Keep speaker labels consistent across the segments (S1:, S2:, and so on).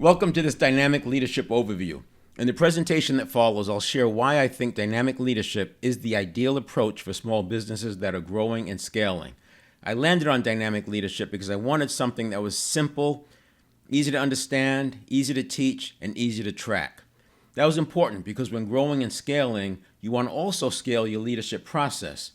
S1: Welcome to this Dynamic Leadership Overview. In the presentation that follows, I'll share why I think dynamic leadership is the ideal approach for small businesses that are growing and scaling. I landed on dynamic leadership because I wanted something that was simple, easy to understand, easy to teach, and easy to track. That was important because when growing and scaling, you want to also scale your leadership process,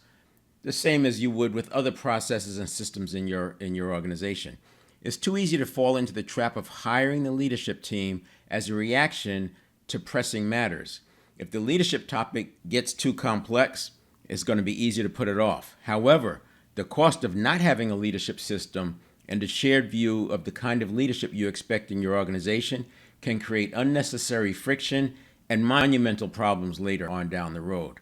S1: the same as you would with other processes and systems in your organization. It's too easy to fall into the trap of hiring the leadership team as a reaction to pressing matters. If the leadership topic gets too complex, it's going to be easy to put it off. However, the cost of not having a leadership system and a shared view of the kind of leadership you expect in your organization can create unnecessary friction and monumental problems later on down the road.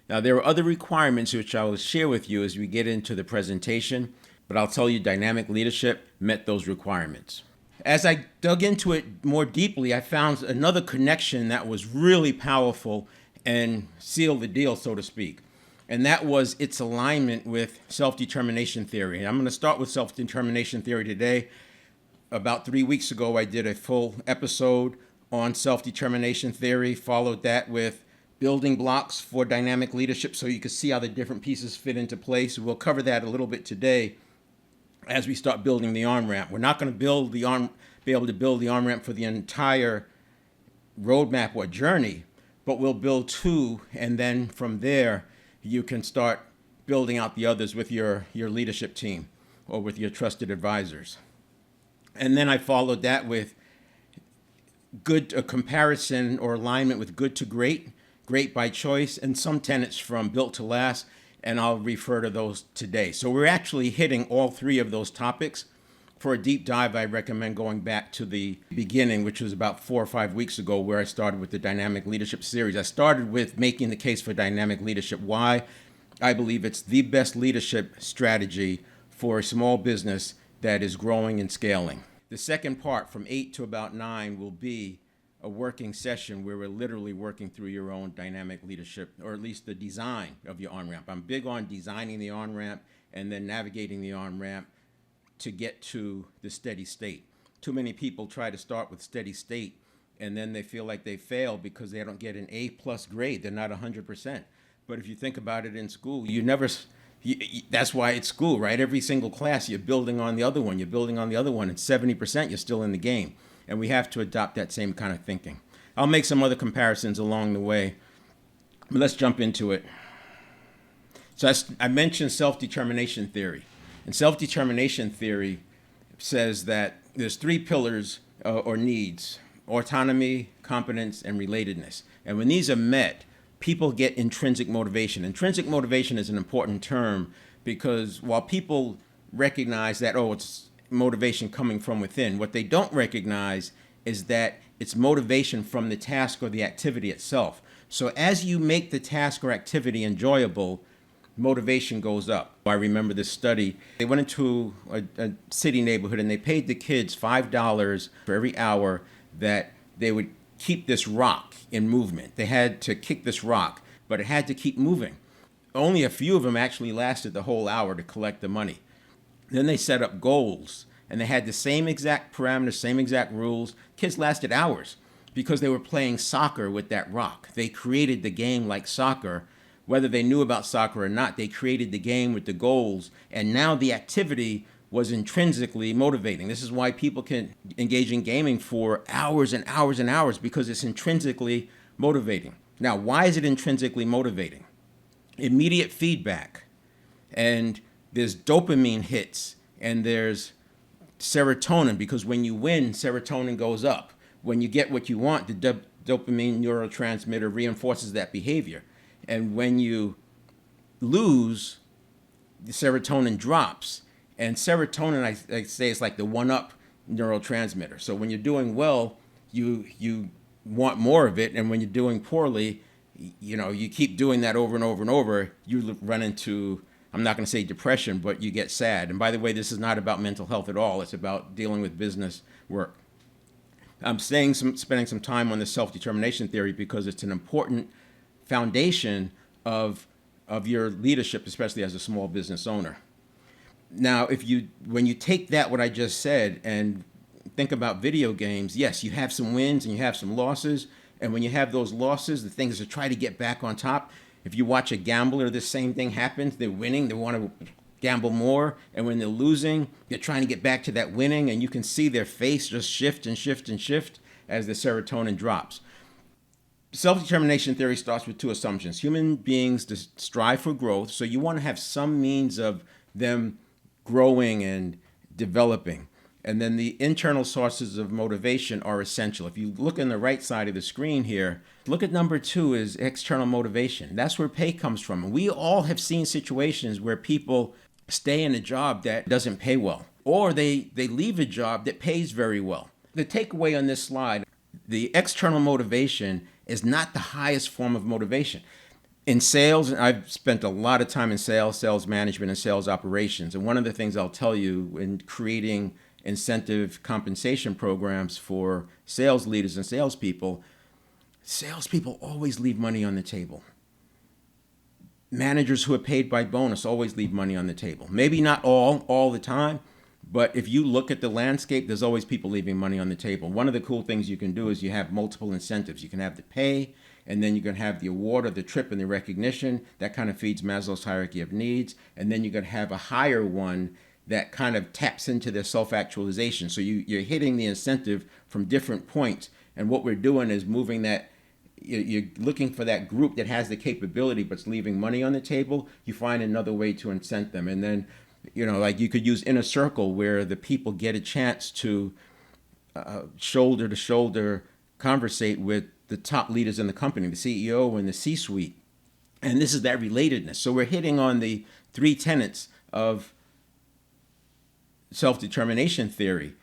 S1: Now, there are other requirements which I will share with you as we get into the presentation, but I'll tell you dynamic leadership met those requirements. As I dug into it more deeply, I found another connection that was really powerful and sealed the deal, so to speak. And that was its alignment with self-determination theory. And I'm going to start with self-determination theory today. About 3 weeks ago, I did a full episode on self-determination theory, followed that with building blocks for dynamic leadership so you can see how the different pieces fit into place. We'll cover that a little bit today as we start building the on-ramp. We're not going to be able to build the on-ramp for the entire roadmap or journey, but we'll build two, and then from there, you can start building out the others with your leadership team or with your trusted advisors. And then I followed that with a comparison or alignment with good to great, great by choice, and some tenets from built to last, and I'll refer to those today. So we're actually hitting all three of those topics. For a deep dive, I recommend going back to the beginning, which was about 4 or 5 weeks ago, where I started with the Dynamic Leadership series. I started with making the case for dynamic leadership, why I believe it's the best leadership strategy for a small business that is growing and scaling. The second part, from 8 to about 9, will be a working session where we're literally working through your own dynamic leadership, or at least the design of your on-ramp. I'm big on designing the on-ramp and then navigating the on-ramp to get to the steady state. Too many people try to start with steady state and then they feel like they fail because they don't get an A+ grade. They're not 100%. But if you think about it in school, that's why it's school, right? Every single class, you're building on the other one, and 70% you're still in the game. And we have to adopt that same kind of thinking. I'll make some other comparisons along the way, but let's jump into it. So I mentioned self-determination theory. And self-determination theory says that there's 3 pillars or needs: autonomy, competence, and relatedness. And when these are met, people get intrinsic motivation. Intrinsic motivation is an important term because while people recognize that, it's motivation coming from within, what they don't recognize is that it's motivation from the task or the activity itself. So as you make the task or activity enjoyable, motivation goes up. I remember this study. They went into a city neighborhood and they paid the kids $5 for every hour that they would keep this rock in movement. They had to kick this rock, but it had to keep moving. Only a few of them actually lasted the whole hour to collect the money. Then they set up goals, and they had the same exact parameters, same exact rules. Kids lasted hours because they were playing soccer with that rock. They created the game like soccer. Whether they knew about soccer or not, they created the game with the goals, and now the activity was intrinsically motivating. This is why people can engage in gaming for hours and hours and hours, because it's intrinsically motivating. Now, why is it intrinsically motivating? Immediate feedback, and there's dopamine hits, and there's serotonin, because when you win, serotonin goes up. When you get what you want, the dopamine neurotransmitter reinforces that behavior. And when you lose, the serotonin drops. And serotonin, I say, is like the one-up neurotransmitter. So when you're doing well, you want more of it, and when you're doing poorly, you keep doing that over and over and over, you run into, I'm not going to say depression, but you get sad. And by the way, this is not about mental health at all. It's about dealing with business work. I'm spending some time on the self-determination theory because it's an important foundation of your leadership, especially as a small business owner. Now, when you take that, what I just said, and think about video games, yes, you have some wins and you have some losses. And when you have those losses, the thing is to try to get back on top. If you watch a gambler, the same thing happens. They're winning, they want to gamble more. And when they're losing, they're trying to get back to that winning. And you can see their face just shift and shift and shift as the serotonin drops. Self-determination theory starts with two assumptions. Human beings strive for growth, so you want to have some means of them growing and developing. And then the internal sources of motivation are essential. If you look on the right side of the screen here, look at number 2 is external motivation. That's where pay comes from. And we all have seen situations where people stay in a job that doesn't pay well, or they leave a job that pays very well. The takeaway on this slide, the external motivation is not the highest form of motivation. In sales, I've spent a lot of time in sales management, and sales operations. And one of the things I'll tell you in creating incentive compensation programs for sales leaders and salespeople always leave money on the table. Managers who are paid by bonus always leave money on the table. Maybe not all the time, but if you look at the landscape, there's always people leaving money on the table. One of the cool things you can do is you have multiple incentives. You can have the pay, and then you can have the award or the trip and the recognition. That kind of feeds Maslow's hierarchy of needs. And then you can have a higher one that kind of taps into their self-actualization. So you're hitting the incentive from different points. And what we're doing is moving that. You're looking for that group that has the capability but's leaving money on the table. You find another way to incent them. And then, like you could use Inner Circle, where the people get a chance to shoulder to shoulder conversate with the top leaders in the company, the CEO and the C-suite. And this is that relatedness. So we're hitting on the 3 tenets of self-determination theory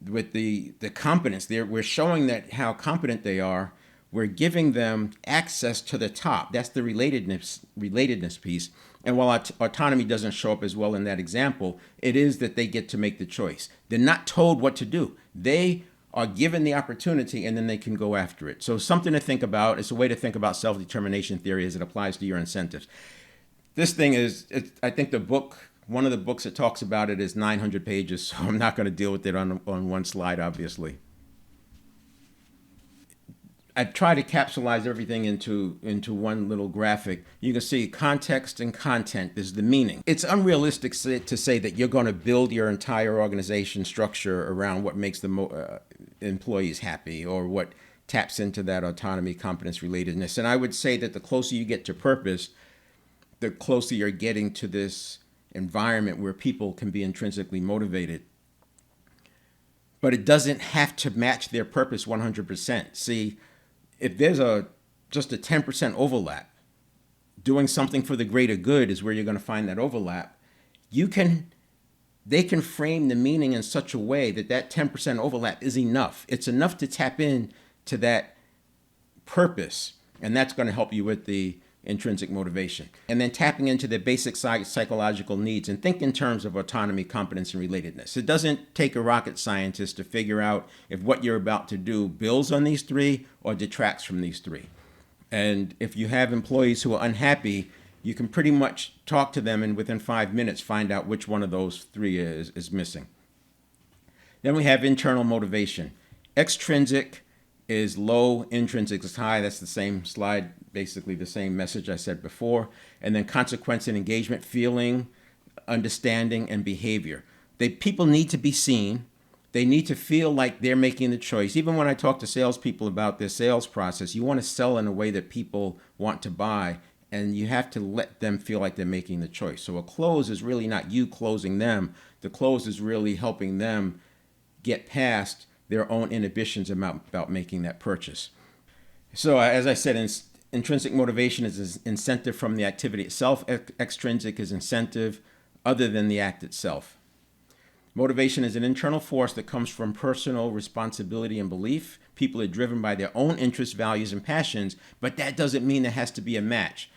S1: with the competence. We're showing that how competent they are. We're giving them access to the top. That's the relatedness piece. And while autonomy doesn't show up as well in that example, it is that they get to make the choice. They're not told what to do. They are given the opportunity, and then they can go after it. So something to think about. It's a way to think about self-determination theory as it applies to your incentives. This thing is, I think one of the books that talks about it is 900 pages, so I'm not going to deal with it on one slide, obviously. I try to capsulize everything into one little graphic. You can see context and content is the meaning. It's unrealistic to say that you're going to build your entire organization structure around what makes the employees happy or what taps into that autonomy, competence, relatedness. And I would say that the closer you get to purpose, the closer you're getting to this environment where people can be intrinsically motivated. But it doesn't have to match their purpose 100%. See, if there's just a 10% overlap, doing something for the greater good is where you're going to find that overlap. They can frame the meaning in such a way that 10% overlap is enough. It's enough to tap in to that purpose, and that's going to help you with the intrinsic motivation. And then tapping into the basic psychological needs, and think in terms of autonomy, competence, and relatedness. It doesn't take a rocket scientist to figure out if what you're about to do builds on these 3 or detracts from these 3. And if you have employees who are unhappy, you can pretty much talk to them and within 5 minutes find out which one of those 3 is missing. Then we have internal motivation. Extrinsic is low, intrinsic is high. That's the same slide, basically the same message I said before. And then consequence and engagement, feeling, understanding, and behavior. People need to be seen. They need to feel like they're making the choice. Even when I talk to salespeople about their sales process, you want to sell in a way that people want to buy, and you have to let them feel like they're making the choice. So a close is really not you closing them. The close is really helping them get past their own inhibitions about making that purchase. So as I said, intrinsic motivation is incentive from the activity itself. Extrinsic is incentive other than the act itself. Motivation is an internal force that comes from personal responsibility and belief. People are driven by their own interests, values, and passions, but that doesn't mean there has to be a match.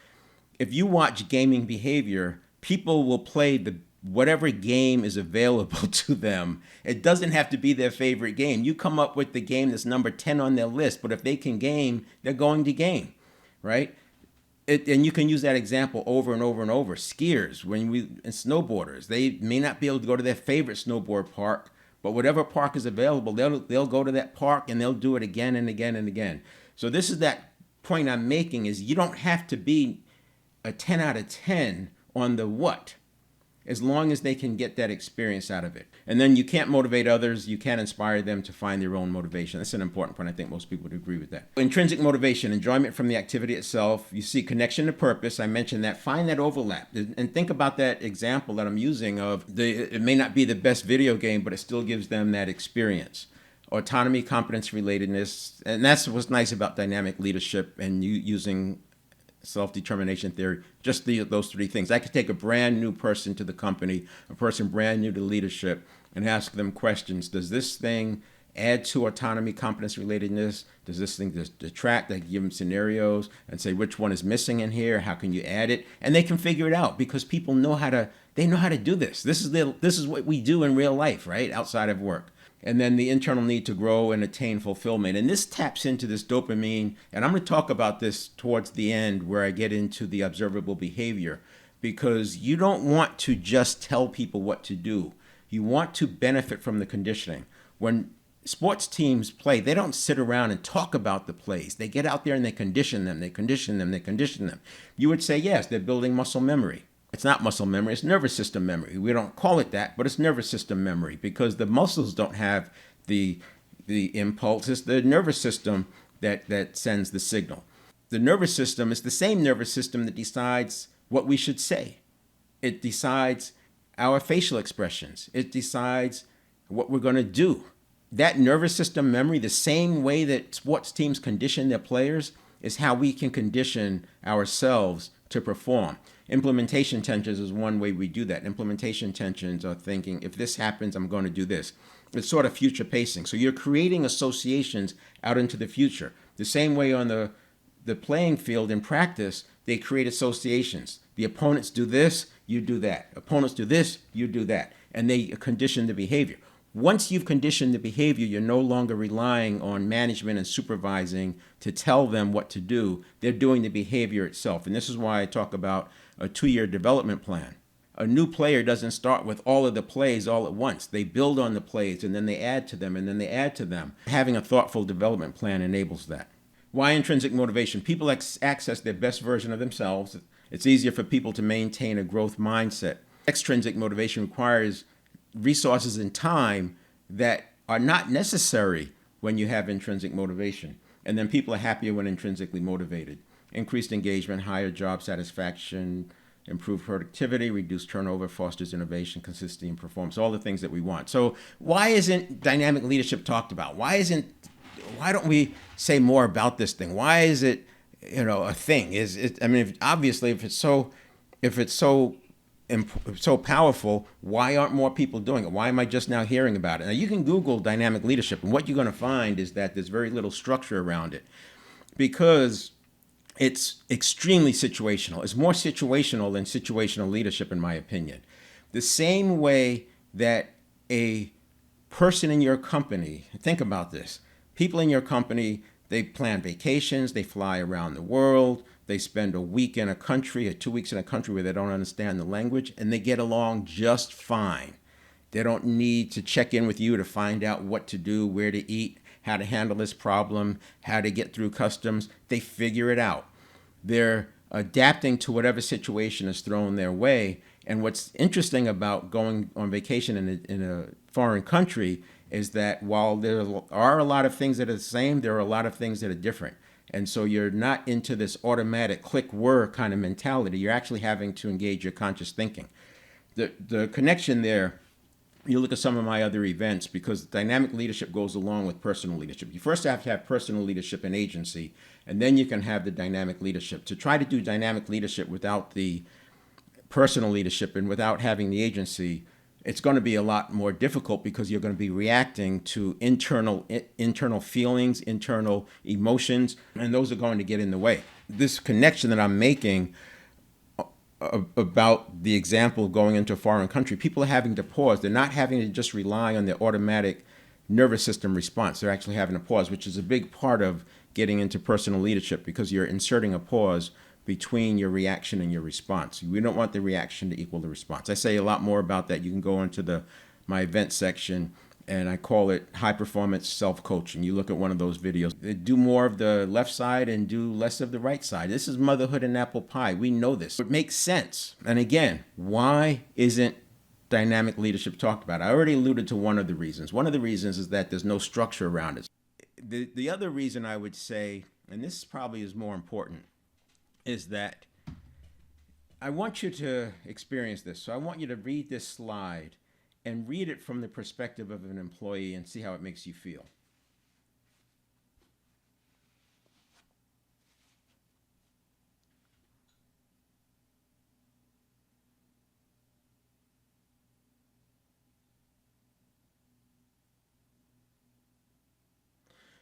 S1: If you watch gaming behavior, people will play whatever game is available to them. It doesn't have to be their favorite game. You come up with the game that's number 10 on their list, but if they can game, they're going to game, right? And you can use that example over and over and over. Skiers, and snowboarders, they may not be able to go to their favorite snowboard park, But whatever park is available, they'll go to that park and they'll do it again and again and again. So this is that point I'm making, is you don't have to be a 10 out of 10 on the what, as long as they can get that experience out of it. And then you can't motivate others, you can't inspire them to find their own motivation. That's an important point. I think most people would agree with that. Intrinsic motivation, enjoyment from the activity itself. You see connection to purpose. I mentioned that. Find that overlap. And think about that example that I'm using of it may not be the best video game, but it still gives them that experience. Autonomy, competence, relatedness. And that's what's nice about dynamic leadership and you using self-determination theory, just those three things. I could take a brand new person to the company, a person brand new to leadership, and ask them questions. Does this thing add to autonomy, competence, relatedness? Does this thing detract? I give them scenarios and say which one is missing in here. How can you add it? And they can figure it out because people know how to. They know how to do this. This is what we do in real life, right? Outside of work. And then the internal need to grow and attain fulfillment. And this taps into this dopamine. And I'm going to talk about this towards the end where I get into the observable behavior, because you don't want to just tell people what to do. You want to benefit from the conditioning. When sports teams play, they don't sit around and talk about the plays. They get out there and they condition them. They condition them. They condition them. You would say, yes, they're building muscle memory. It's not muscle memory, it's nervous system memory. We don't call it that, but it's nervous system memory because the muscles don't have the impulse. It's the nervous system that sends the signal. The nervous system is the same nervous system that decides what we should say. It decides our facial expressions. It decides what we're going to do. That nervous system memory, the same way that sports teams condition their players, is how we can condition ourselves to perform. Implementation tensions is one way we do that. Implementation tensions are thinking, if this happens, I'm going to do this. It's sort of future pacing. So you're creating associations out into the future. The same way on the playing field in practice, they create associations. The opponents do this, you do that. Opponents do this, you do that. And they condition the behavior. Once you've conditioned the behavior, you're no longer relying on management and supervising to tell them what to do. They're doing the behavior itself. And this is why I talk about a 2-year development plan. A new player doesn't start with all of the plays all at once. They build on the plays and then they add to them and then they add to them. Having a thoughtful development plan enables that. Why intrinsic motivation? People access their best version of themselves. It's easier for people to maintain a growth mindset. Extrinsic motivation requires resources and time that are not necessary when you have intrinsic motivation. And then people are happier when intrinsically motivated. Increased engagement, higher job satisfaction, improved productivity, reduced turnover, fosters innovation, consistency, and performance, all the things that we want. So why isn't dynamic leadership talked about? Why don't we say more about this thing? Why is it, a thing? Obviously, if it's so powerful, why aren't more people doing it? Why am I just now hearing about it? Now, you can Google dynamic leadership, and what you're going to find is that there's very little structure around it because it's extremely situational. It's more situational than situational leadership, in my opinion. The same way that a person in your company, think about this, people in your company, they plan vacations, they fly around the world, they spend a week in a country or 2 weeks in a country where they don't understand the language, and they get along just fine. They don't need to check in with you to find out what to do, where to eat, how to handle this problem, how to get through customs. They figure it out. They're adapting to whatever situation is thrown their way. And what's interesting about going on vacation in a foreign country is that while there are a lot of things that are the same, there are a lot of things that are different. And so you're not into this automatic click-whir kind of mentality. You're actually having to engage your conscious thinking. The connection there, you look at some of my other events, because dynamic leadership goes along with personal leadership. You first have to have personal leadership and agency, and then you can have the dynamic leadership. To try to do dynamic leadership without the personal leadership and without having the agency, it's going to be a lot more difficult because you're going to be reacting to internal feelings, internal emotions, and those are going to get in the way. This connection that I'm making about the example of going into a foreign country, people are having to pause. They're not having to just rely on their automatic nervous system response. They're actually having to pause, which is a big part of getting into personal leadership, because you're inserting a pause between your reaction and your response. We don't want the reaction to equal the response. I say a lot more about that. You can go into my event section and I call it high performance self coaching. You look at one of those videos, do more of the left side and do less of the right side. This is motherhood and apple pie. We know this. It makes sense. And again, why isn't dynamic leadership talked about? I already alluded to one of the reasons. One of the reasons is that there's no structure around it. The other reason I would say, and this probably is more important, is that I want you to experience this. So I want you to read this slide and read it from the perspective of an employee and see how it makes you feel.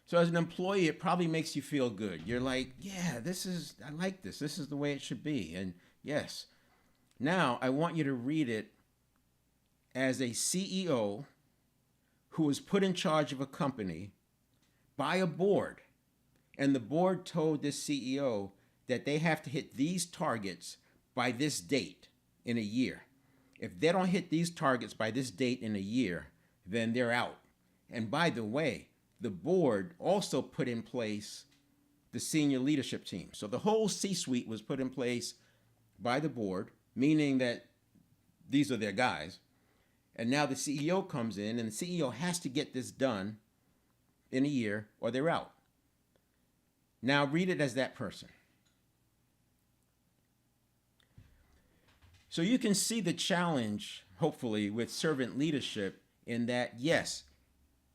S1: So as an employee, it probably makes you feel good. You're like, yeah, I like this. This is the way it should be. And yes, now I want you to read it as a CEO who was put in charge of a company by a board. And the board told this CEO that they have to hit these targets by this date in a year. If they don't hit these targets by this date in a year, then they're out. And by the way, the board also put in place the senior leadership team. So the whole C-suite was put in place by the board, meaning that these are their guys. And now the CEO comes in, and the CEO has to get this done in a year or they're out. Now read it as that person. So you can see the challenge, hopefully, with servant leadership in that, yes,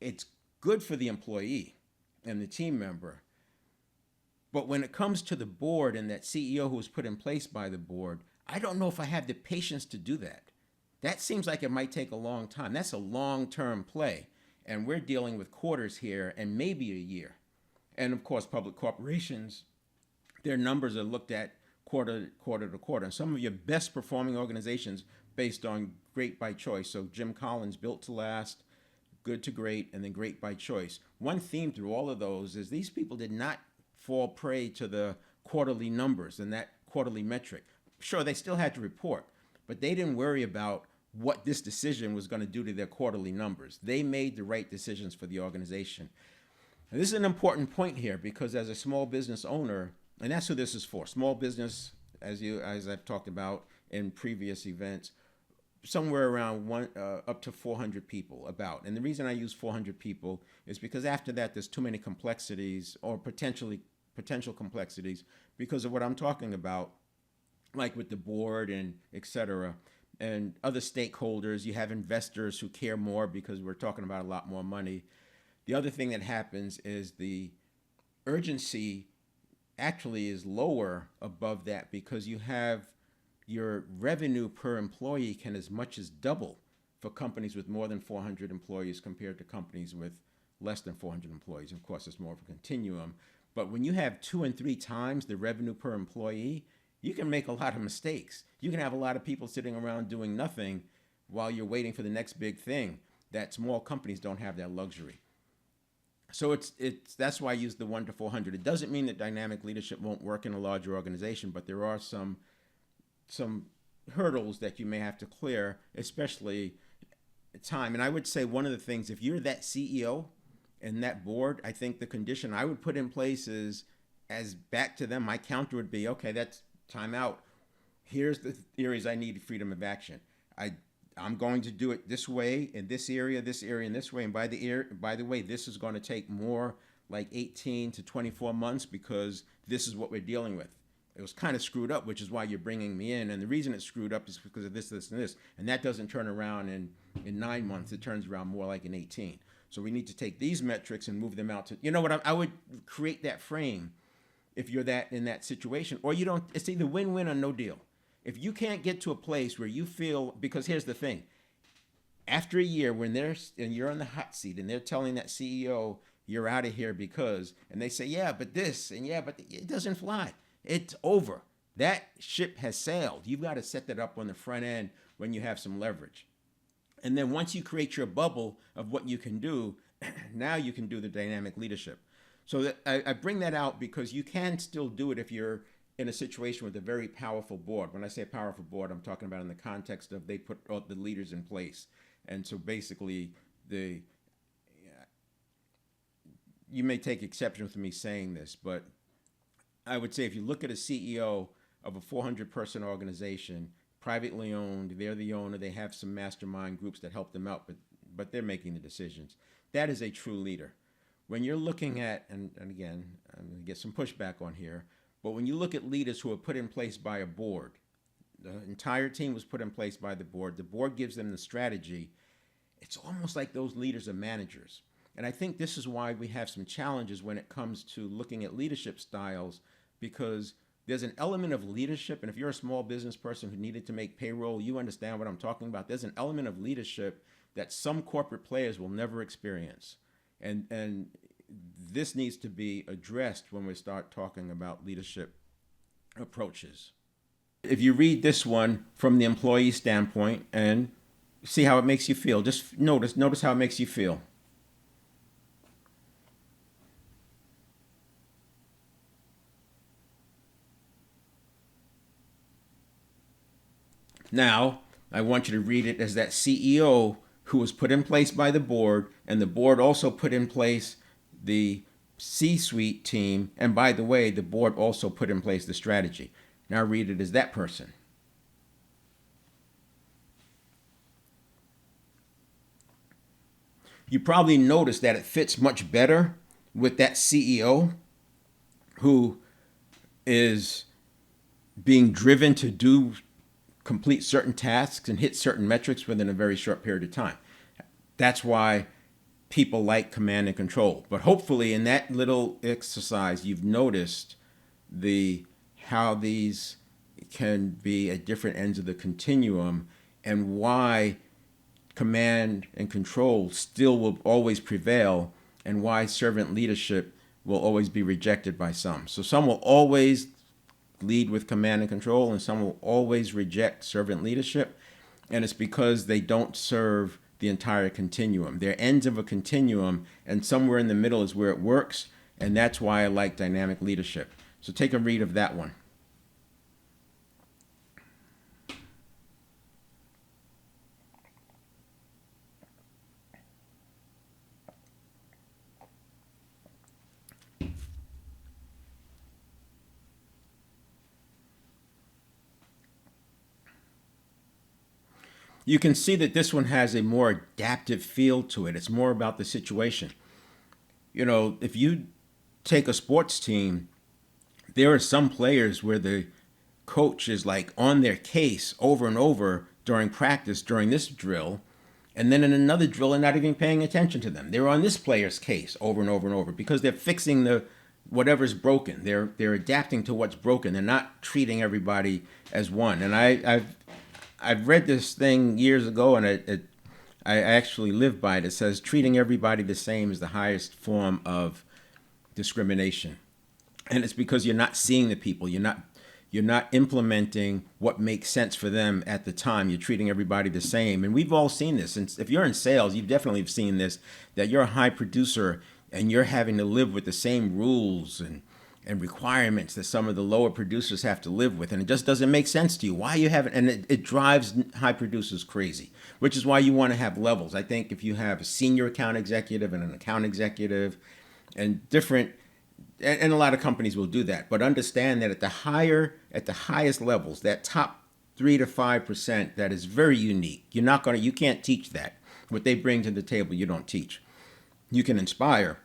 S1: it's good for the employee and the team member. But when it comes to the board and that CEO who was put in place by the board, I don't know if I have the patience to do that. That seems like it might take a long time. That's a long-term play. And we're dealing with quarters here and maybe a year. And of course, public corporations, their numbers are looked at quarter to quarter. And some of your best performing organizations based on great by choice. So Jim Collins, Built to Last, Good to Great, and then Great by Choice. One theme through all of those is these people did not fall prey to the quarterly numbers and that quarterly metric. Sure, they still had to report, but they didn't worry about what this decision was going to do to their quarterly numbers. They made the right decisions for the organization. And this is an important point here because as a small business owner, and that's who this is for, small business, as I've talked about in previous events, somewhere around up to 400 people about. And the reason I use 400 people is because after that, there's too many complexities or potential complexities because of what I'm talking about, like with the board and et cetera, and other stakeholders. You have investors who care more because we're talking about a lot more money. The other thing that happens is the urgency actually is lower above that because you have your revenue per employee can as much as double for companies with more than 400 employees compared to companies with less than 400 employees. Of course, it's more of a continuum. But when you have 2 and 3 times the revenue per employee, you can make a lot of mistakes. You can have a lot of people sitting around doing nothing while you're waiting for the next big thing. That small companies don't have that luxury. So that's why I use the 1 to 400. It doesn't mean that dynamic leadership won't work in a larger organization, but there are some hurdles that you may have to clear, especially time. And I would say one of the things, if you're that CEO and that board, I think the condition I would put in place is, as back to them, my counter would be, okay, that's time out. Here's the areas I need freedom of action. I'm going to do it this way in this area, and this way. And by the way, this is going to take more like 18 to 24 months because this is what we're dealing with. It was kind of screwed up, which is why you're bringing me in. And the reason it's screwed up is because of this, this, and this. And that doesn't turn around in 9 months. It turns around more like in 18. So we need to take these metrics and move them out to, you know what, I would create that frame if you're in that situation. Or you don't, it's either win-win or no deal. If you can't get to a place where you feel, because here's the thing, after a year when you're on the hot seat and they're telling that CEO, you're out of here because, and they say, yeah, but this, and yeah, but it doesn't fly. It's over. That ship has sailed. You've got to set that up on the front end when you have some leverage. And then once you create your bubble of what you can do, now you can do the dynamic leadership. So I bring that out because you can still do it if you're in a situation with a very powerful board. When I say powerful board, I'm talking about in the context of they put all the leaders in place. And so basically you may take exception with me saying this, but I would say if you look at a CEO of a 400 person organization, privately owned, they're the owner, they have some mastermind groups that help them out, but they're making the decisions. That is a true leader. When you're looking at, and again, I'm going to get some pushback on here, but when you look at leaders who are put in place by a board, the entire team was put in place by the board gives them the strategy. It's almost like those leaders are managers. And I think this is why we have some challenges when it comes to looking at leadership styles, because there's an element of leadership. And if you're a small business person who needed to make payroll, you understand what I'm talking about. There's an element of leadership that some corporate players will never experience. And this needs to be addressed when we start talking about leadership approaches. If you read this one from the employee standpoint and see how it makes you feel, just notice how it makes you feel. Now, I want you to read it as that CEO who was put in place by the board, and the board also put in place the C-suite team, and by the way, the board also put in place the strategy. Now read it as that person. You probably notice that it fits much better with that CEO who is being driven to complete certain tasks and hit certain metrics within a very short period of time. That's why people like command and control. But hopefully in that little exercise, you've noticed how these can be at different ends of the continuum and why command and control still will always prevail and why servant leadership will always be rejected by some. So some will always lead with command and control, and some will always reject servant leadership. And it's because they don't serve the entire continuum. They're ends of a continuum, and somewhere in the middle is where it works. And that's why I like dynamic leadership. So take a read of that one. You can see that this one has a more adaptive feel to it. It's more about the situation. If you take a sports team, there are some players where the coach is like on their case over and over during practice, during this drill, and then in another drill, they're not even paying attention to them. They're on this player's case over and over and over because they're fixing whatever's broken. They're adapting to what's broken. They're not treating everybody as one. And I've read this thing years ago, and I actually live by it. It says treating everybody the same is the highest form of discrimination. And it's because you're not seeing the people. You're not implementing what makes sense for them at the time. You're treating everybody the same. And we've all seen this. And if you're in sales, you've definitely seen this, that you're a high producer and you're having to live with the same rules and requirements that some of the lower producers have to live with. And it just doesn't make sense to you. Why you haven't, and it drives high producers crazy, which is why you want to have levels. I think if you have a senior account executive and an account executive and different, and a lot of companies will do that, but understand that at the highest levels, that top 3 to 5%, that is very unique. You can't teach that. What they bring to the table, you don't teach. You can inspire.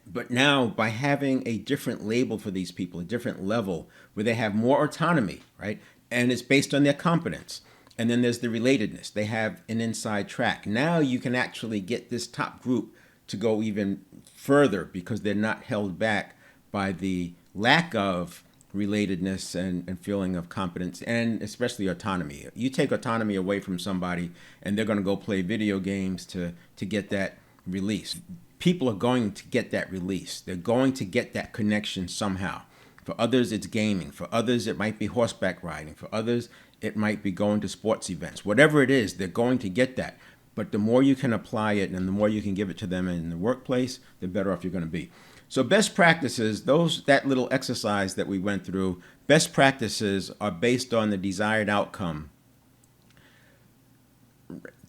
S1: But now, by having a different label for these people, a different level, where they have more autonomy, right? And it's based on their competence. And then there's the relatedness. They have an inside track. Now you can actually get this top group to go even further because they're not held back by the lack of relatedness and feeling of competence, and especially autonomy. You take autonomy away from somebody and they're going to go play video games to get that release. People are going to get that release. They're going to get that connection somehow. For others, it's gaming. For others, it might be horseback riding. For others, it might be going to sports events. Whatever it is, they're going to get that. But the more you can apply it and the more you can give it to them in the workplace, the better off you're going to be. So best practices, that little exercise that we went through, best practices are based on the desired outcome.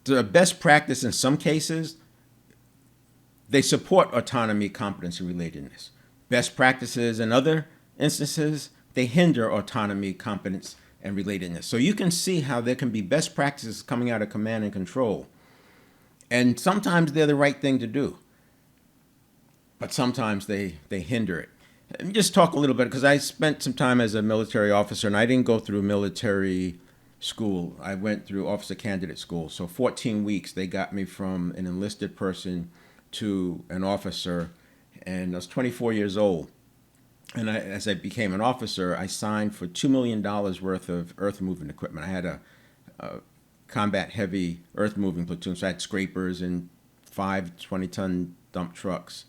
S1: The best practice in some cases They support autonomy, competency, relatedness. Best practices in other instances, they hinder autonomy, competence, and relatedness. So you can see how there can be best practices coming out of command and control. And sometimes they're the right thing to do, but sometimes they hinder it. Let me just talk a little bit, because I spent some time as a military officer, and I didn't go through military school. I went through officer candidate school. So 14 weeks, they got me from an enlisted person to an officer, and I was 24 years old. And as I became an officer, I signed for $2 million worth of earth moving equipment. I had a combat heavy earth moving platoon, so I had scrapers and 5 20-ton dump trucks,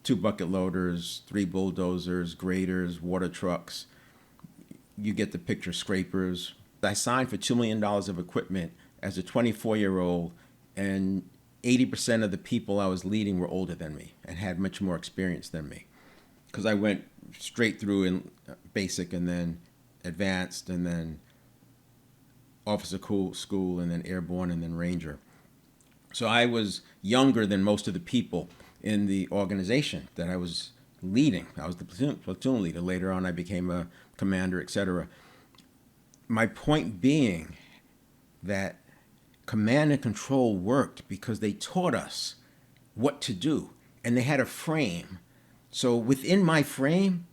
S1: 2 bucket loaders, 3 bulldozers, graders, water trucks. You get the picture, scrapers. I signed for $2 million of equipment as a 24-year-old, and 80% of the people I was leading were older than me and had much more experience than me, because I went straight through in basic and then advanced and then officer school and then airborne and then ranger. So I was younger than most of the people in the organization that I was leading. I was the platoon leader. Later on, I became a commander, etc. My point being that command and control worked because they taught us what to do, and they had a frame. So within my frame,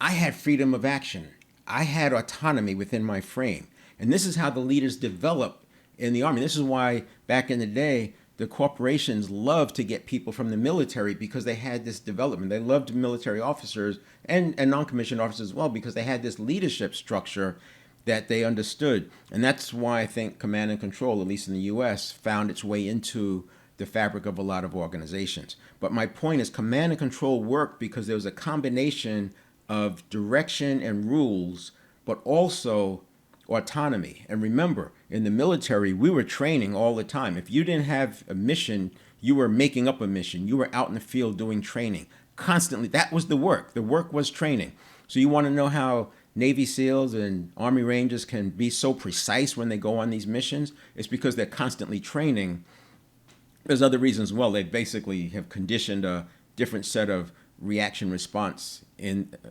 S1: I had freedom of action. I had autonomy within my frame. And this is how the leaders develop in the Army. This is why back in the day, the corporations loved to get people from the military, because they had this development. They loved military officers and non-commissioned officers as well, because they had this leadership structure that they understood. And that's why I think command and control, at least in the US, found its way into the fabric of a lot of organizations. But my point is, command and control worked because there was a combination of direction and rules, but also autonomy. And remember, in the military, we were training all the time. If you didn't have a mission, you were making up a mission. You were out in the field doing training constantly. That was the work. The work was training. So you want to know how Navy SEALs and Army Rangers can be so precise when they go on these missions? It's because they're constantly training. There's other reasons as well. They basically have conditioned a different set of reaction response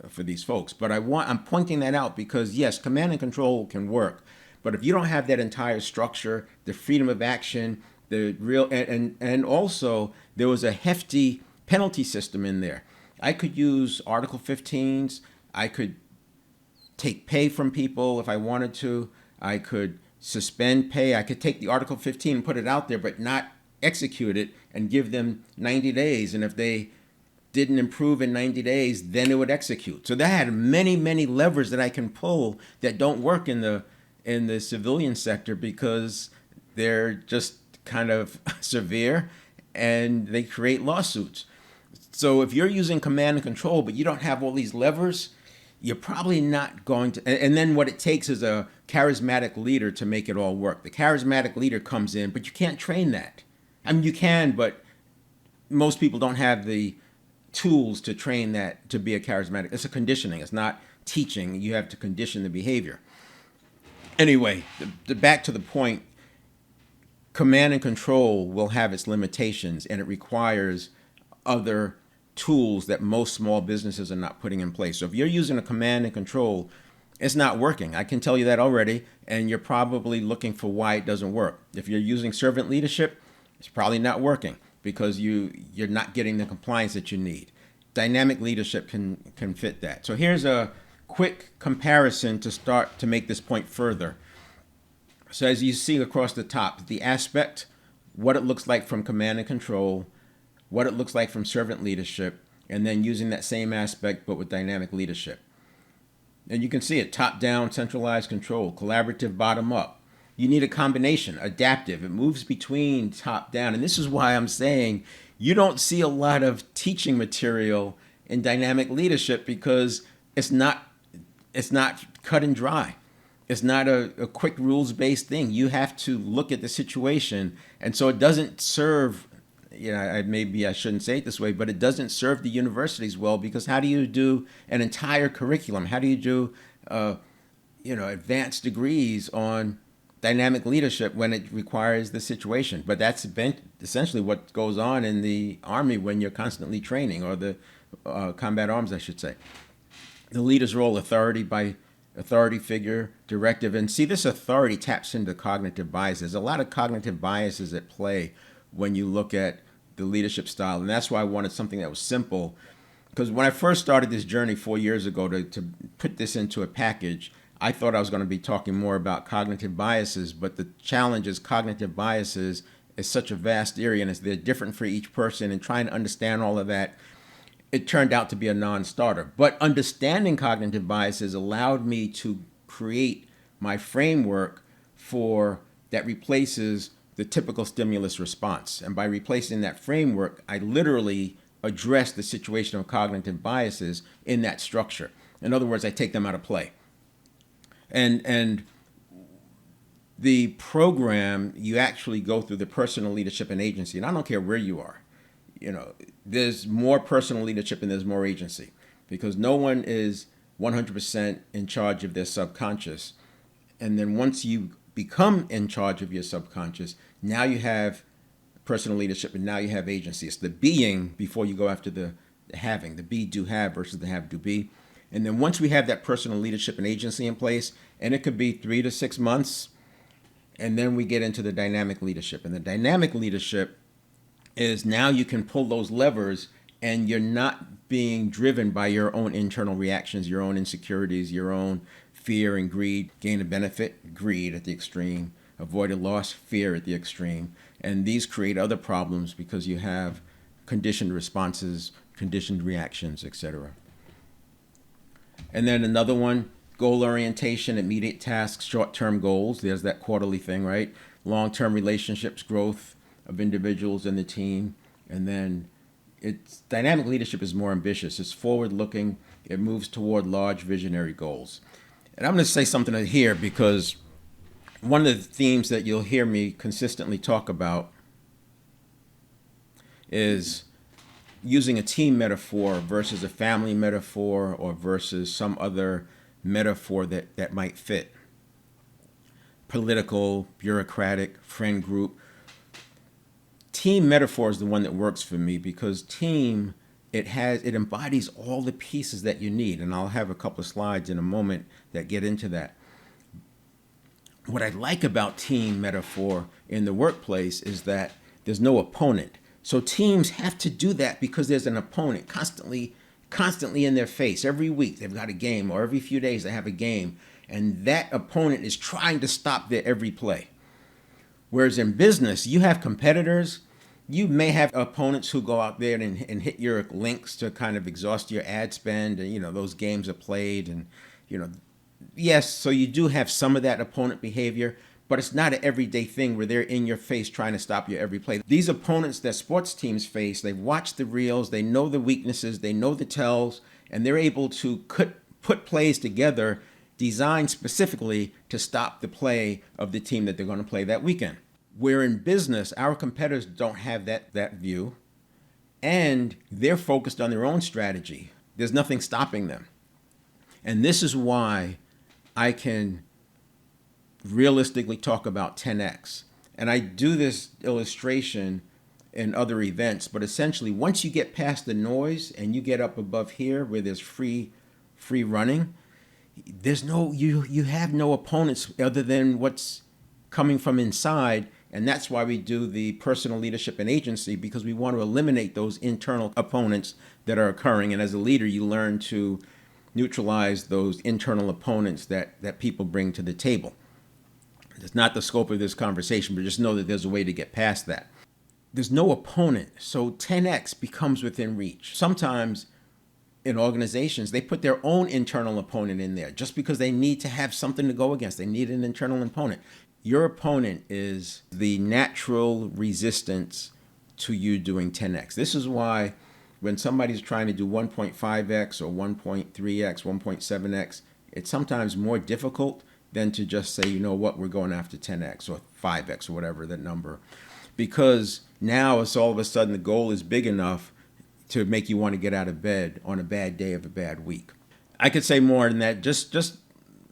S1: for these folks. But I'm pointing that out because, yes, command and control can work. But if you don't have that entire structure, the freedom of action, the real, and also there was a hefty penalty system in there. I could use Article 15s. I could take pay from people if I wanted to. I could suspend pay. I could take the Article 15 and put it out there, but not execute it and give them 90 days. And if they didn't improve in 90 days, then it would execute. So that had many, many levers that I can pull that don't work in the civilian sector, because they're just kind of severe and they create lawsuits. So if you're using command and control, but you don't have all these levers, you're probably not going to. And then what it takes is a charismatic leader to make it all work. The charismatic leader comes in, but you can't train that. I mean, you can, but most people don't have the tools to train that to be a charismatic. It's a conditioning. It's not teaching. You have to condition the behavior. Anyway, back to the point, command and control will have its limitations, and it requires other tools that most small businesses are not putting in place. So if you're using a command and control, it's not working. I can tell you that already, and you're probably looking for why it doesn't work. If you're using servant leadership, it's probably not working because you're not getting the compliance that you need. Dynamic leadership can fit that. So here's a quick comparison to start to make this point further. So as you see across the top, the aspect, what it looks like from command and control, what it looks like from servant leadership, and then using that same aspect but with dynamic leadership. And you can see it, top-down, centralized control, collaborative, bottom-up. You need a combination, adaptive. It moves between top-down. And this is why I'm saying you don't see a lot of teaching material in dynamic leadership, because it's not cut and dry. It's not a quick rules-based thing. You have to look at the situation. And so it doesn't serve, maybe I shouldn't say it this way, but it doesn't serve the universities well, because how do you do an entire curriculum? How do you do, advanced degrees on dynamic leadership when it requires the situation. But that's essentially what goes on in the Army when you're constantly training, or the combat arms, I should say. The leader's role, authority figure, directive. And see, this authority taps into cognitive biases. There's a lot of cognitive biases at play when you look at the leadership style. And that's why I wanted something that was simple. Because when I first started this journey 4 years ago to put this into a package, I thought I was going to be talking more about cognitive biases. But the challenge is cognitive biases is such a vast area, and they're different for each person. And trying to understand all of that, it turned out to be a non-starter. But understanding cognitive biases allowed me to create my framework for that replaces the typical stimulus response. And by replacing that framework, I literally address the situation of cognitive biases in that structure. In other words, I take them out of play. And the program, you actually go through the personal leadership and agency. And I don't care where you are. There's more personal leadership and there's more agency, because no one is 100% in charge of their subconscious. And then once you become in charge of your subconscious, now you have personal leadership and now you have agency. It's the being before you go after the having, the be, do, have versus the have, do, be. And then once we have that personal leadership and agency in place, and it could be 3 to 6 months, and then we get into the dynamic leadership. And the dynamic leadership is now you can pull those levers and you're not being driven by your own internal reactions, your own insecurities, your own fear and greed. Gain a benefit, greed at the extreme. Avoid a loss, fear at the extreme. And these create other problems because you have conditioned responses, conditioned reactions, etc. And then another one, goal orientation, immediate tasks, short-term goals. There's that quarterly thing, right? Long-term relationships, growth of individuals in the team. And then it's dynamic leadership is more ambitious. It's forward-looking. It moves toward large visionary goals. And I'm going to say something here because one of the themes that you'll hear me consistently talk about is using a team metaphor versus a family metaphor or versus some other metaphor that might fit. Political, bureaucratic, friend group. Team metaphor is the one that works for me because team, it embodies all the pieces that you need. And I'll have a couple of slides in a moment that get into that. What I like about team metaphor in the workplace is that there's no opponent. So teams have to do that because there's an opponent constantly in their face. Every week they've got a game, or every few days they have a game. And that opponent is trying to stop their every play. Whereas in business, you have competitors. You may have opponents who go out there and hit your links to kind of exhaust your ad spend. And, those games are played. And, yes, so you do have some of that opponent behavior, but it's not an everyday thing where they're in your face trying to stop your every play. These opponents that sports teams face, they've watched the reels, they know the weaknesses, they know the tells, and they're able to put plays together designed specifically to stop the play of the team that they're going to play that weekend. Where in business, our competitors don't have that view, and they're focused on their own strategy. There's nothing stopping them. And this is why I can realistically talk about 10x. And I do this illustration in other events, but essentially once you get past the noise and you get up above here where there's free running, you have no opponents other than what's coming from inside. And that's why we do the personal leadership and agency, because we want to eliminate those internal opponents that are occurring. And as a leader, you learn to neutralize those internal opponents that people bring to the table. It's not the scope of this conversation, but just know that there's a way to get past that. There's no opponent, so 10x becomes within reach. Sometimes in organizations, they put their own internal opponent in there just because they need to have something to go against. They need an internal opponent. Your opponent is the natural resistance to you doing 10x. This is why when somebody's trying to do 1.5x or 1.3x, 1.7x, it's sometimes more difficult than to just say, you know what, we're going after 10x or 5x or whatever that number. Because now it's all of a sudden the goal is big enough to make you want to get out of bed on a bad day of a bad week. I could say more than that. Just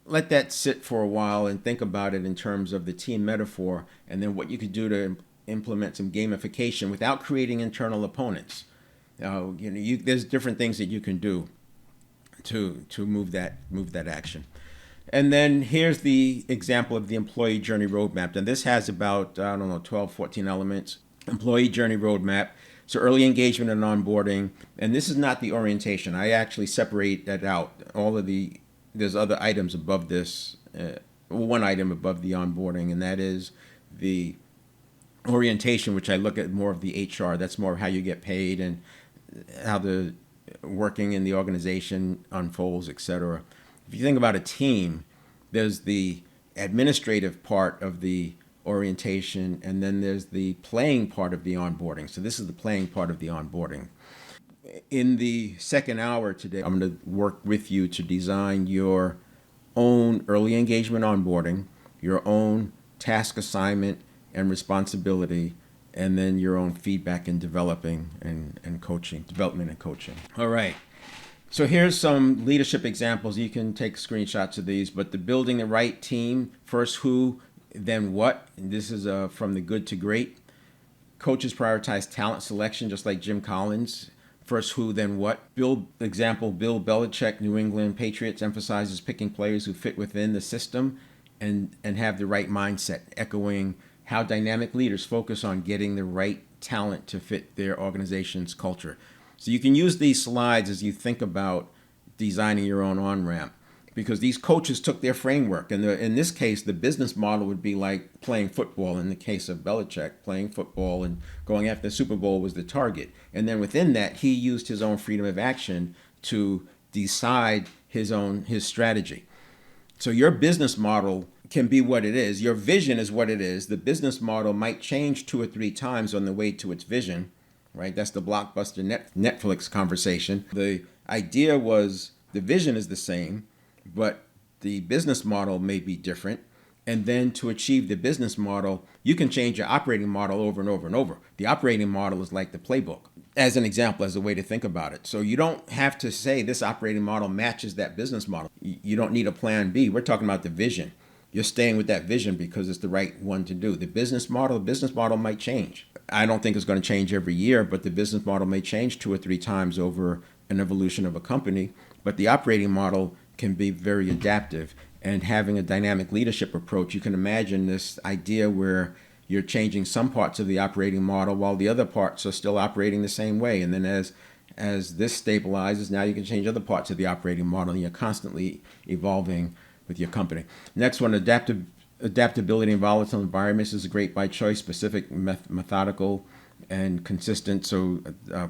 S1: let that sit for a while and think about it in terms of the team metaphor, and then what you could do to implement some gamification without creating internal opponents. There's different things that you can do to move that action. And then here's the example of the employee journey roadmap. And this has about, 12, 14 elements. Employee journey roadmap. So early engagement and onboarding. And this is not the orientation. I actually separate that out. There's other items above this. One item above the onboarding, and that is the orientation, which I look at more of the HR. That's more of how you get paid and how the working in the organization unfolds, etc. If you think about a team, there's the administrative part of the orientation, and then there's the playing part of the onboarding. So this is the playing part of the onboarding. In the second hour today, I'm going to work with you to design your own early engagement onboarding, your own task assignment and responsibility, and then your own feedback and development and coaching. All right. So here's some leadership examples. You can take screenshots of these, but the building the right team, first who, then what. And this is from the good to great. Coaches prioritize talent selection, just like Jim Collins. First who, then what. Bill Belichick, New England Patriots, emphasizes picking players who fit within the system and have the right mindset, echoing how dynamic leaders focus on getting the right talent to fit their organization's culture. So you can use these slides as you think about designing your own on-ramp, because these coaches took their framework. And in this case, the business model would be like playing football. In the case of Belichick, playing football and going after the Super Bowl was the target. And then within that, he used his own freedom of action to decide his strategy. So your business model can be what it is. Your vision is what it is. The business model might change 2 or 3 times on the way to its vision, right? That's the blockbuster Netflix conversation. The idea was the vision is the same, but the business model may be different. And then to achieve the business model, you can change your operating model over and over and over. The operating model is like the playbook, as an example, as a way to think about it. So you don't have to say this operating model matches that business model. You don't need a plan B. We're talking about the vision. You're staying with that vision because it's the right one to do. The business model might change. I don't think it's going to change every year, but the business model may change 2 or 3 times over an evolution of a company. But the operating model can be very adaptive. And having a dynamic leadership approach, you can imagine this idea where you're changing some parts of the operating model while the other parts are still operating the same way. And then as this stabilizes, now you can change other parts of the operating model, and you're constantly evolving with your company. Next one, adaptability in volatile environments is great by choice, specific, methodical, and consistent. So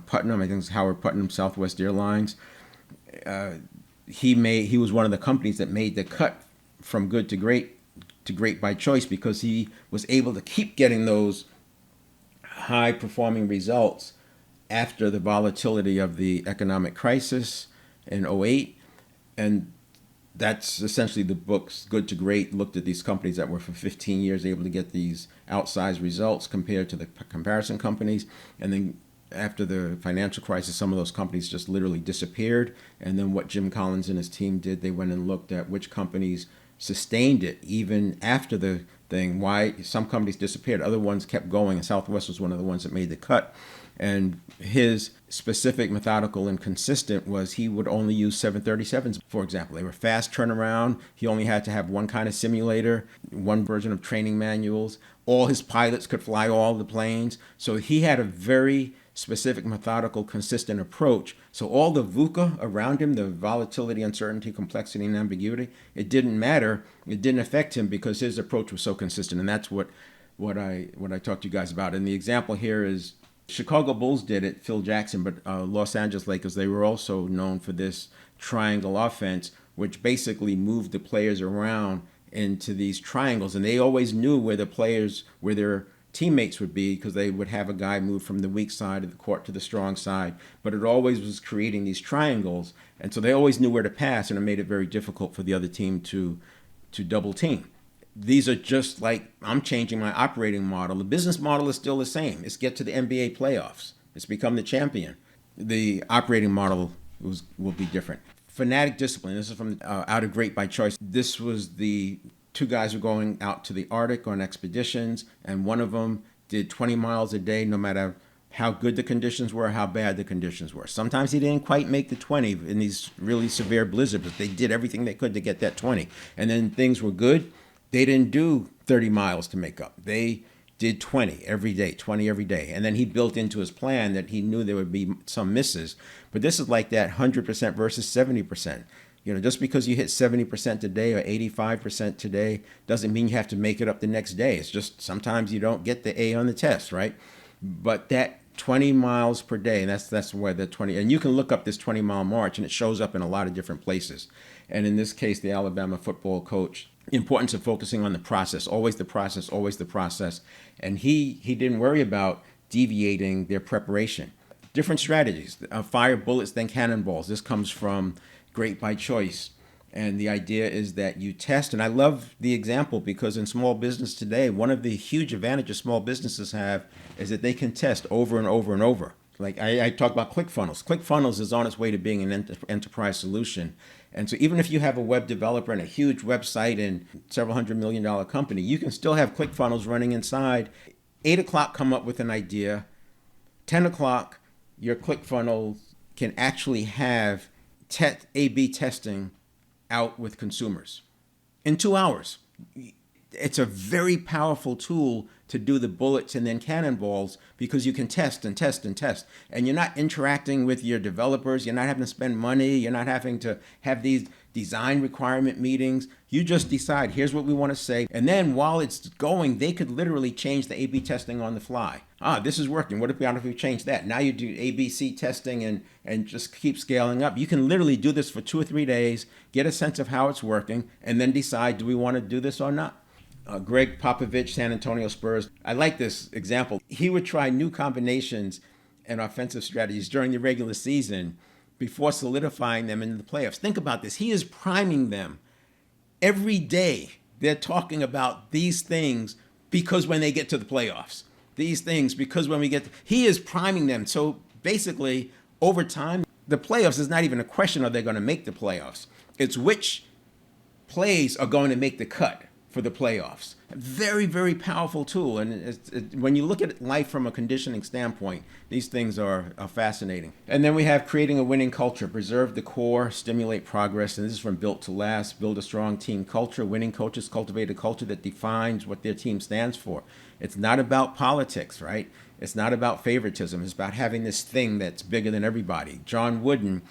S1: Putnam, I think it's Howard Putnam, Southwest Airlines, he was one of the companies that made the cut from good to great by choice, because he was able to keep getting those high performing results after the volatility of the economic crisis in '08. And that's essentially the book's Good to Great looked at these companies that were for 15 years able to get these outsized results compared to the comparison companies. And then after the financial crisis, some of those companies just literally disappeared. And then what Jim Collins and his team did, they went and looked at which companies sustained it even after the thing, why some companies disappeared, other ones kept going, and Southwest was one of the ones that made the cut. And his specific, methodical, and consistent was he would only use 737s, for example. They were fast turnaround. He only had to have one kind of simulator, one version of training manuals. All his pilots could fly all the planes. So he had a very specific, methodical, consistent approach. So all the VUCA around him, the volatility, uncertainty, complexity, and ambiguity, it didn't matter. It didn't affect him because his approach was so consistent. And that's what I talked to you guys about. And the example here is Chicago Bulls did it, Phil Jackson, but Los Angeles Lakers, they were also known for this triangle offense, which basically moved the players around into these triangles. And they always knew where their teammates would be, because they would have a guy move from the weak side of the court to the strong side. But it always was creating these triangles. And so they always knew where to pass, and it made it very difficult for the other team to double team. These are just like, I'm changing my operating model. The business model is still the same. It's get to the NBA playoffs. It's become the champion. The operating model will be different. fanatic discipline. This is from Out of Great by Choice. This was the two guys who were going out to the Arctic on expeditions, and one of them did 20 miles a day, no matter how good the conditions were, how bad the conditions were. Sometimes he didn't quite make the 20 in these really severe blizzards, but they did everything they could to get that 20. And then things were good. They didn't do 30 miles to make up. They did 20 every day, 20 every day. And then he built into his plan that he knew there would be some misses. But this is like that 100% versus 70%. Just because you hit 70% today or 85% today doesn't mean you have to make it up the next day. It's just sometimes you don't get the A on the test, right? But that 20 miles per day, and that's where the 20, and you can look up this 20-mile march, and it shows up in a lot of different places. And in this case, the Alabama football coach, the importance of focusing on the process, always the process, always the process. And he didn't worry about deviating their preparation. Different strategies, fire bullets than cannonballs. This comes from Great by Choice. And the idea is that you test, and I love the example because in small business today, one of the huge advantages small businesses have is that they can test over and over and over. Like I talk about ClickFunnels. ClickFunnels is on its way to being an enterprise solution. And so even if you have a web developer and a huge website and several $100 million company, you can still have ClickFunnels running inside. 8 o'clock, come up with an idea. 10 o'clock, your ClickFunnels can actually have A/B testing out with consumers in 2 hours. It's a very powerful tool to do the bullets and then cannonballs because you can test and test and test. And you're not interacting with your developers. You're not having to spend money. You're not having to have these design requirement meetings. You just decide, here's what we want to say. And then while it's going, they could literally change the A/B testing on the fly. This is working. What if we change that? Now you do ABC testing and just keep scaling up. You can literally do this for 2 or 3 days, get a sense of how it's working, and then decide, do we want to do this or not? Greg Popovich, San Antonio Spurs. I like this example. He would try new combinations and offensive strategies during the regular season before solidifying them in the playoffs. Think about this. He is priming them every day. They're talking about these things because when they get to the playoffs, these things because when he is priming them. So basically, over time, the playoffs is not even a question of they're going to make the playoffs. It's which plays are going to make the cut for the playoffs. Very, very powerful tool. And when you look at life from a conditioning standpoint, these things are fascinating. And then we have creating a winning culture, preserve the core, stimulate progress. And this is from Built to Last, build a strong team culture. Winning coaches cultivate a culture that defines what their team stands for. It's not about politics, right? It's not about favoritism. It's about having this thing that's bigger than everybody. John Wooden,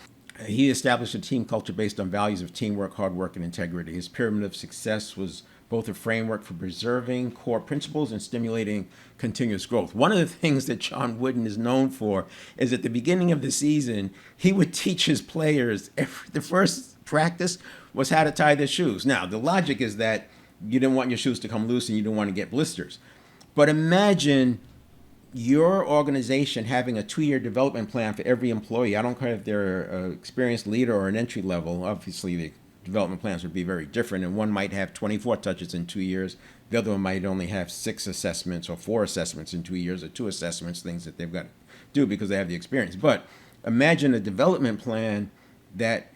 S1: he established a team culture based on values of teamwork, hard work, and integrity. His pyramid of success was both a framework for preserving core principles and stimulating continuous growth. One of the things that John Wooden is known for is at the beginning of the season, he would teach his players, the first practice was how to tie their shoes. Now, the logic is that you didn't want your shoes to come loose and you didn't want to get blisters. But imagine your organization having a 2-year development plan for every employee. I don't care if they're an experienced leader or an entry level. Obviously, the development plans would be very different, and one might have 24 touches in 2 years. The other one might only have 6 assessments or 4 assessments in 2 years or 2 assessments, things that they've got to do because they have the experience. But imagine a development plan that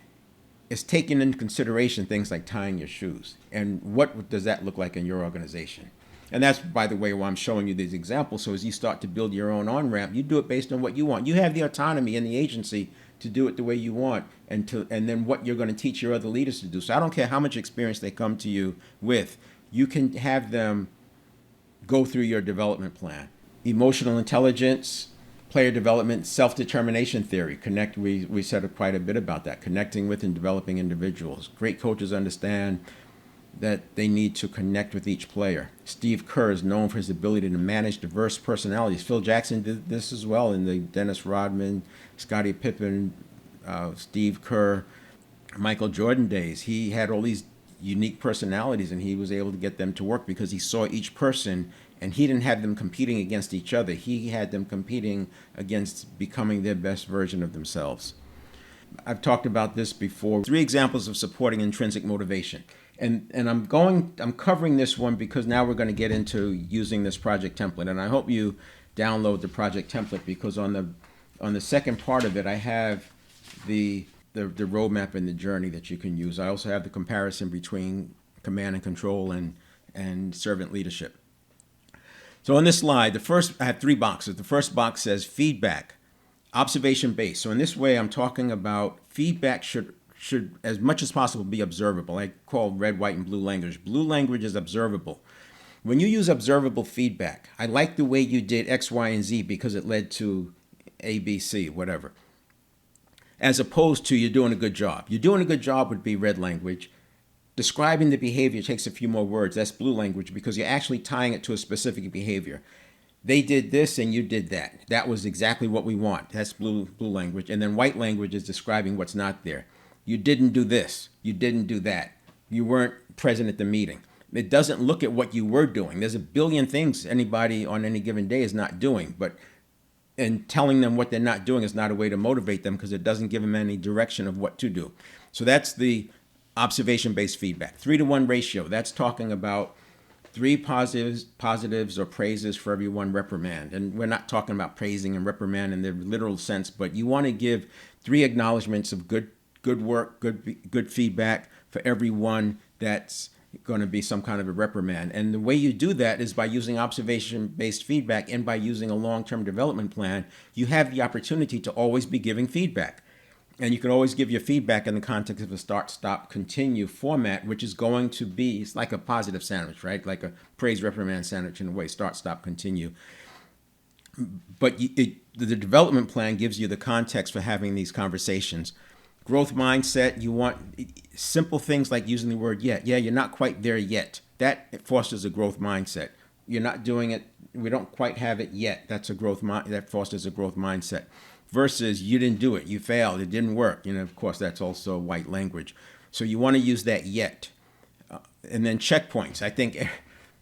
S1: is taking into consideration things like tying your shoes. And what does that look like in your organization? And that's, by the way, why I'm showing you these examples. So as you start to build your own on-ramp, you do it based on what you want. You have the autonomy in the agency to do it the way you want, and then what you're going to teach your other leaders to do. So I don't care how much experience they come to you with, you can have them go through your development plan. Emotional intelligence, player development, self-determination theory. We said quite a bit about that, connecting with and developing individuals. Great coaches understand that they need to connect with each player. Steve Kerr is known for his ability to manage diverse personalities. Phil Jackson did this as well in the Dennis Rodman, Scottie Pippen, Steve Kerr, Michael Jordan days. He had all these unique personalities and he was able to get them to work because he saw each person and he didn't have them competing against each other. He had them competing against becoming their best version of themselves. I've talked about this before. 3 examples of supporting intrinsic motivation. And I'm covering this one because now we're going to get into using this project template. And I hope you download the project template because on the second part of it, I have the the roadmap and the journey that you can use. I also have the comparison between command and control and servant leadership. So on this slide, I have 3 boxes. The first box says feedback, observation based. So in this way, I'm talking about feedback should as much as possible be observable. I call red, white, and blue language. Blue language is observable. When you use observable feedback, I like the way you did X, Y, and Z because it led to A, B, C, whatever. As opposed to you're doing a good job. You're doing a good job would be red language. Describing the behavior takes a few more words. That's blue language because you're actually tying it to a specific behavior. They did this and you did that. That was exactly what we want. That's blue language. And then white language is describing what's not there. You didn't do this. You didn't do that. You weren't present at the meeting. It doesn't look at what you were doing. There's a billion things anybody on any given day is not doing, and telling them what they're not doing is not a way to motivate them because it doesn't give them any direction of what to do. So that's the observation-based feedback. 3-to-1 ratio. That's talking about 3 positives or praises for every 1 reprimand. And we're not talking about praising and reprimand in the literal sense, but you want to give 3 acknowledgments of good work, good feedback for every 1 that's going to be some kind of a reprimand. And the way you do that is by using observation-based feedback and by using a long-term development plan. You have the opportunity to always be giving feedback. And you can always give your feedback in the context of a start, stop, continue format, which is going to be, it's like a positive sandwich, right? Like a praise, reprimand sandwich in a way, start, stop, continue. But the development plan gives you the context for having these conversations. Growth mindset, you want simple things like using the word yet. Yeah, you're not quite there yet. That fosters a growth mindset. You're not doing it, we don't quite have it yet. That fosters a growth mindset. Versus you didn't do it, you failed, it didn't work. Of course, that's also white language. So you want to use that yet. And then checkpoints. I think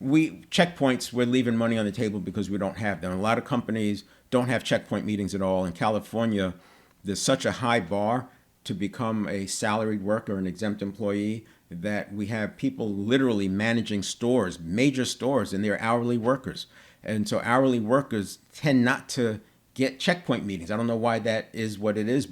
S1: checkpoints, we're leaving money on the table because we don't have them. A lot of companies don't have checkpoint meetings at all. In California, there's such a high bar to become a salaried worker, an exempt employee, that we have people literally managing stores, major stores, and they're hourly workers. And so hourly workers tend not to get checkpoint meetings. I don't know why that is what it is,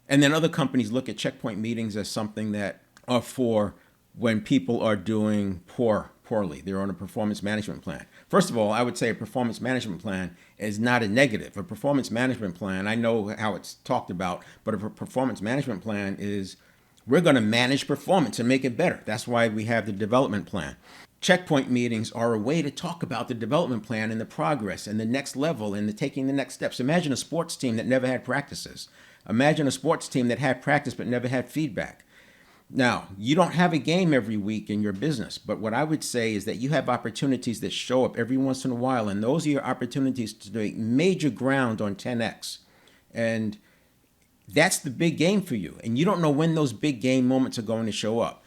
S1: and then other companies look at checkpoint meetings as something that are for when people are doing poorly. They're on a performance management plan. First of all, I would say a performance management plan is not a negative. A performance management plan, I know how it's talked about, but a performance management plan is we're going to manage performance and make it better. That's why we have the development plan. Checkpoint meetings are a way to talk about the development plan and the progress and the next level and taking the next steps. Imagine a sports team that never had practices. Imagine a sports team that had practice but never had feedback. Now, you don't have a game every week in your business, but what I would say is that you have opportunities that show up every once in a while, and those are your opportunities to make major ground on 10X. And that's the big game for you. And you don't know when those big game moments are going to show up.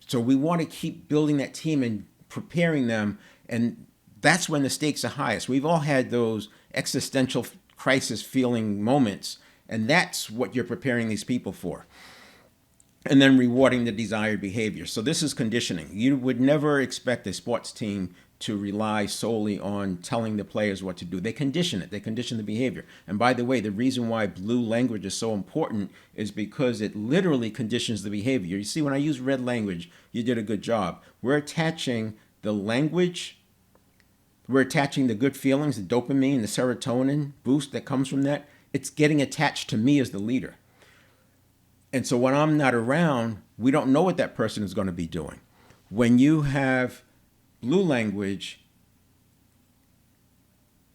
S1: So we want to keep building that team and preparing them, and that's when the stakes are highest. We've all had those existential crisis feeling moments, and that's what you're preparing these people for. And then rewarding the desired behavior. So this is conditioning. You would never expect a sports team to rely solely on telling the players what to do. They condition it. They condition the behavior. And by the way, the reason why blue language is so important is because it literally conditions the behavior. You see, when I use red language, you did a good job. We're attaching the language, we're attaching the good feelings, the dopamine, the serotonin boost that comes from that. It's getting attached to me as the leader. And so when I'm not around, we don't know what that person is going to be doing. When you have blue language,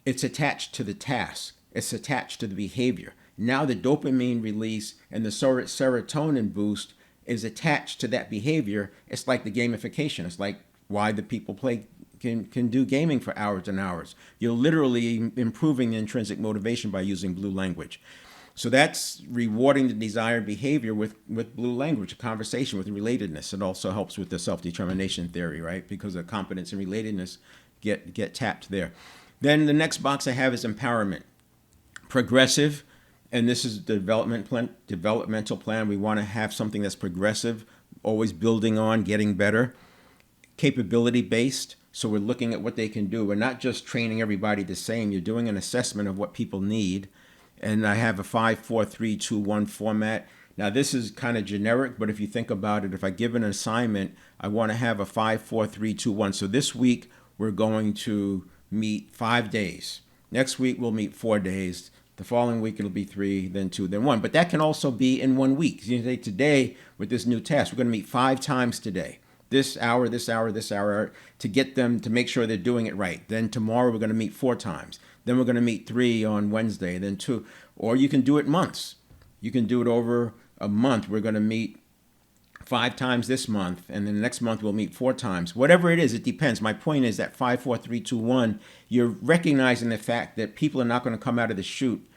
S1: it's attached to the task. It's attached to the behavior. Now the dopamine release and the serotonin boost is attached to that behavior. It's like the gamification. It's like why the people can do gaming for hours and hours. You're literally improving the intrinsic motivation by using blue language. So that's rewarding the desired behavior with blue language, a conversation with relatedness. It also helps with the self-determination theory, right? Because the competence and relatedness get tapped there. Then the next box I have is empowerment. Progressive, and this is the developmental plan. We want to have something that's progressive, always building on, getting better. Capability-based, so we're looking at what they can do. We're not just training everybody the same. You're doing an assessment of what people need. And I have a 5, 4, 3, 2, 1 format. Now, this is kind of generic, but if you think about it, if I give an assignment, I want to have a 5, 4, 3, 2, 1. So this week, we're going to meet 5 days. Next week, we'll meet 4 days. The following week, it'll be 3, then 2, then 1. But that can also be in 1 week. You say today, with this new task, we're going to meet 5 times today. This hour, this hour, this hour, to get them to make sure they're doing it right. Then tomorrow, we're going to meet 4 times. Then we're going to meet 3 on Wednesday, then 2. Or you can do it months. You can do it over a month. We're going to meet 5 times this month, and then the next month we'll meet 4 times. Whatever it is, it depends. My point is that 5, 4, 3, 2, 1, you're recognizing the fact that people are not going to come out of the chute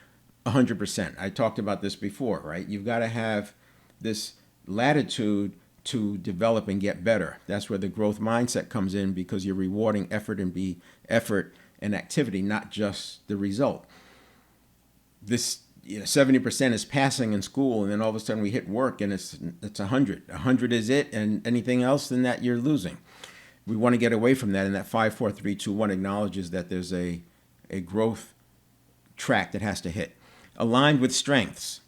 S1: 100%. I talked about this before, right? You've got to have this latitude to develop and get better. That's where the growth mindset comes in, because you're rewarding effort and activity, not just the result. This 70% is passing in school, and then all of a sudden we hit work and it's 100. 100 is it, and anything else than that you're losing. We want to get away from that, and that 5, 4, 3, 2, 1 acknowledges that there's a growth track that has to hit. Aligned with strengths.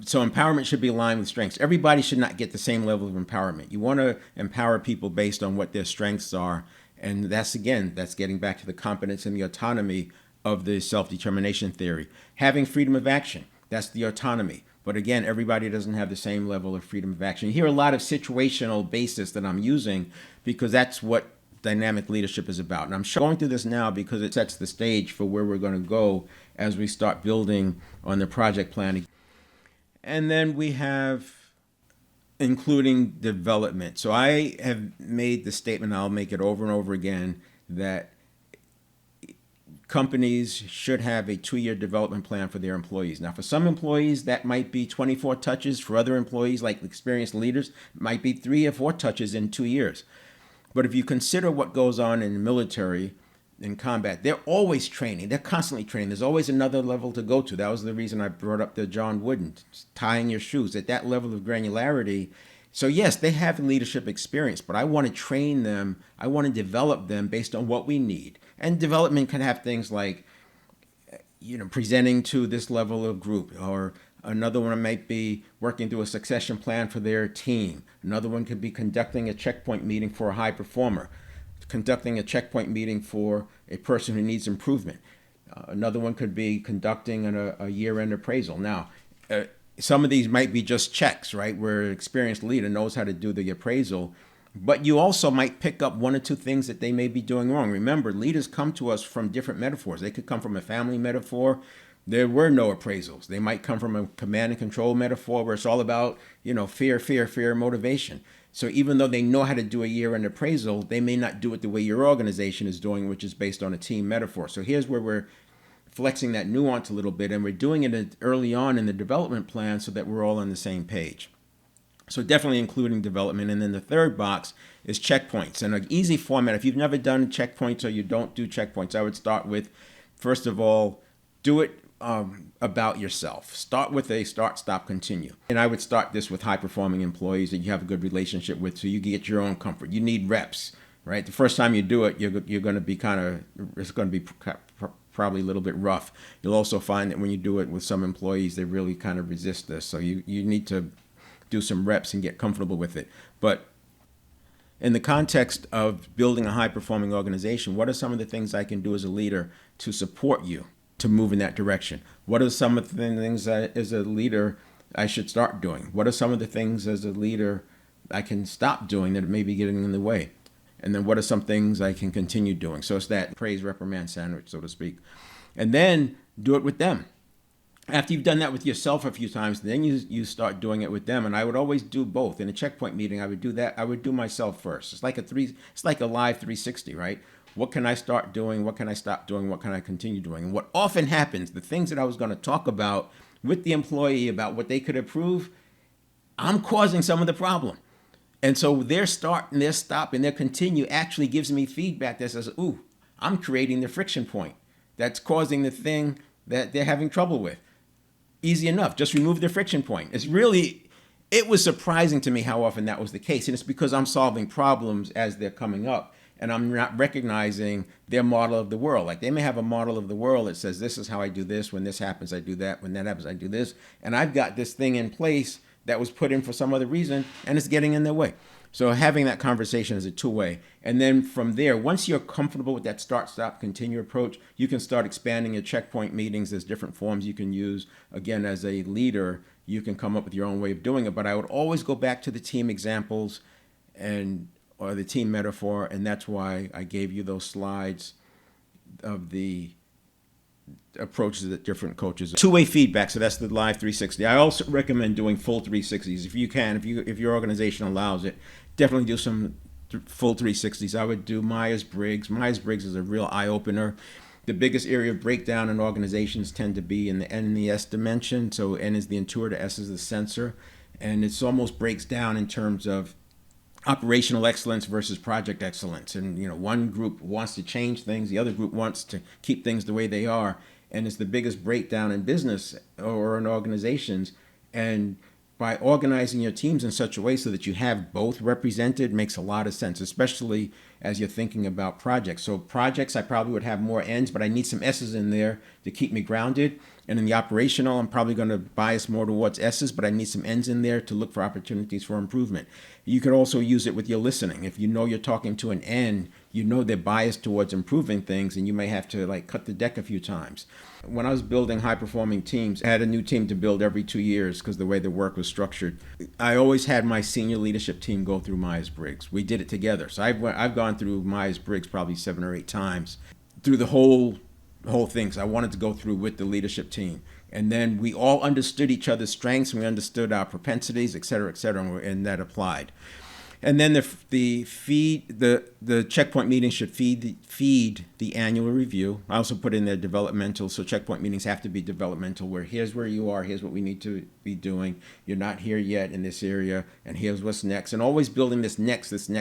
S1: So empowerment should be aligned with strengths. Everybody should not get the same level of empowerment. You want to empower people based on what their strengths are, and that's getting back to the competence and the autonomy of the self-determination theory. Having freedom of action, that's the autonomy. But again, everybody doesn't have the same level of freedom of action. You hear a lot of situational basis that I'm using because that's what dynamic leadership is about. And I'm going through this now because it sets the stage for where we're going to go as we start building on the project planning. And then we have including development. So I have made the statement, I'll make it over and over again, that companies should have a 2-year development plan for their employees. Now, for some employees, that might be 24 touches. For other employees, like experienced leaders, it might be 3 or 4 touches in 2 years. But if you consider what goes on in the military, in combat, they're always training. They're constantly training. There's always another level to go to. That was the reason I brought up the John Wooden, tying your shoes at that level of granularity. So yes, they have leadership experience, but I want to train them. I want to develop them based on what we need. And development can have things like, presenting to this level of group, or another one might be working through a succession plan for their team. Another one could be conducting a checkpoint meeting for a high performer, conducting a checkpoint meeting for a person who needs improvement. Another one could be conducting a year-end appraisal. Now, some of these might be just checks, right, where an experienced leader knows how to do the appraisal, but you also might pick up 1 or 2 things that they may be doing wrong. Remember, leaders come to us from different metaphors. They could come from a family metaphor. There were no appraisals. They might come from a command and control metaphor where it's all about, fear, motivation. So even though they know how to do a year-end appraisal, they may not do it the way your organization is doing, which is based on a team metaphor. So here's where we're flexing that nuance a little bit, and we're doing it early on in the development plan so that we're all on the same page. So definitely including development. And then the third box is checkpoints. And an easy format, if you've never done checkpoints or you don't do checkpoints, I would start with, first of all, do it about yourself. Start with a start, stop, continue. And I would start this with high-performing employees that you have a good relationship with, so you can get your own comfort. You need reps, right? The first time you do it, you're going to be it's going to be probably a little bit rough. You'll also find that when you do it with some employees, they really kind of resist this. So you need to do some reps and get comfortable with it. But in the context of building a high-performing organization, what are some of the things I can do as a leader to support you to move in that direction? What are some of the things that as a leader I should start doing? What are some of the things as a leader I can stop doing that may be getting in the way? And then what are some things I can continue doing? So it's that praise, reprimand sandwich, so to speak. And then do it with them. After you've done that with yourself a few times, then you start doing it with them. And I would always do both. In a checkpoint meeting, I would do that. I would do myself first. It's like a live 360, right? What can I start doing? What can I stop doing? What can I continue doing? And what often happens, the things that I was going to talk about with the employee about what they could improve, I'm causing some of the problem. And so their start and their stop and their continue actually gives me feedback that says, ooh, I'm creating the friction point that's causing the thing that they're having trouble with. Easy enough. Just remove the friction point. It was surprising to me how often that was the case. And it's because I'm solving problems as they're coming up. and I'm not recognizing their model of the world. Like they may have a model of the world that says, this is how I do this. When this happens, I do that. When that happens, I do this. And I've got this thing in place that was put in for some other reason, and it's getting in their way. So having that conversation is a two-way. And then from there, once you're comfortable with that start, stop, continue approach, you can start expanding your checkpoint meetings. There's different forms you can use. Again, as a leader, you can come up with your own way of doing it. But I would always go back to the team examples or the team metaphor, and that's why I gave you those slides of the approaches that different coaches. Two-way feedback, so that's the live 360. I also recommend doing full 360s if you can, if your organization allows it. Definitely do some full 360s. I would do Myers-Briggs. Myers-Briggs is a real eye-opener. The biggest area of breakdown in organizations tend to be in the N and the S dimension. So N is the intuitor, S is the sensor, and it's almost breaks down in terms of operational excellence versus project excellence. And one group wants to change things, the other group wants to keep things the way they are, and it's the biggest breakdown in business or in organizations. And by organizing your teams in such a way so that you have both represented makes a lot of sense, especially as you're thinking about projects. So projects, I probably would have more N's, but I need some S's in there to keep me grounded. And in the operational, I'm probably going to bias more towards S's, but I need some N's in there to look for opportunities for improvement. You could also use it with your listening. If you know you're talking to an N, you know they're biased towards improving things, and you may have to cut the deck a few times. When I was building high-performing teams, I had a new team to build every 2 years because the way the work was structured. I always had my senior leadership team go through Myers-Briggs. We did it together. So I've gone through Myers-Briggs probably 7 or 8 times through the whole thing. So I wanted to go through with the leadership team. And then we all understood each other's strengths, and we understood our propensities, et cetera, and that applied. And then the checkpoint meetings should feed the annual review. I also put in there developmental, so checkpoint meetings have to be developmental, where here's where you are, here's what we need to be doing. You're not here yet in this area, and here's what's next. And always building this next. And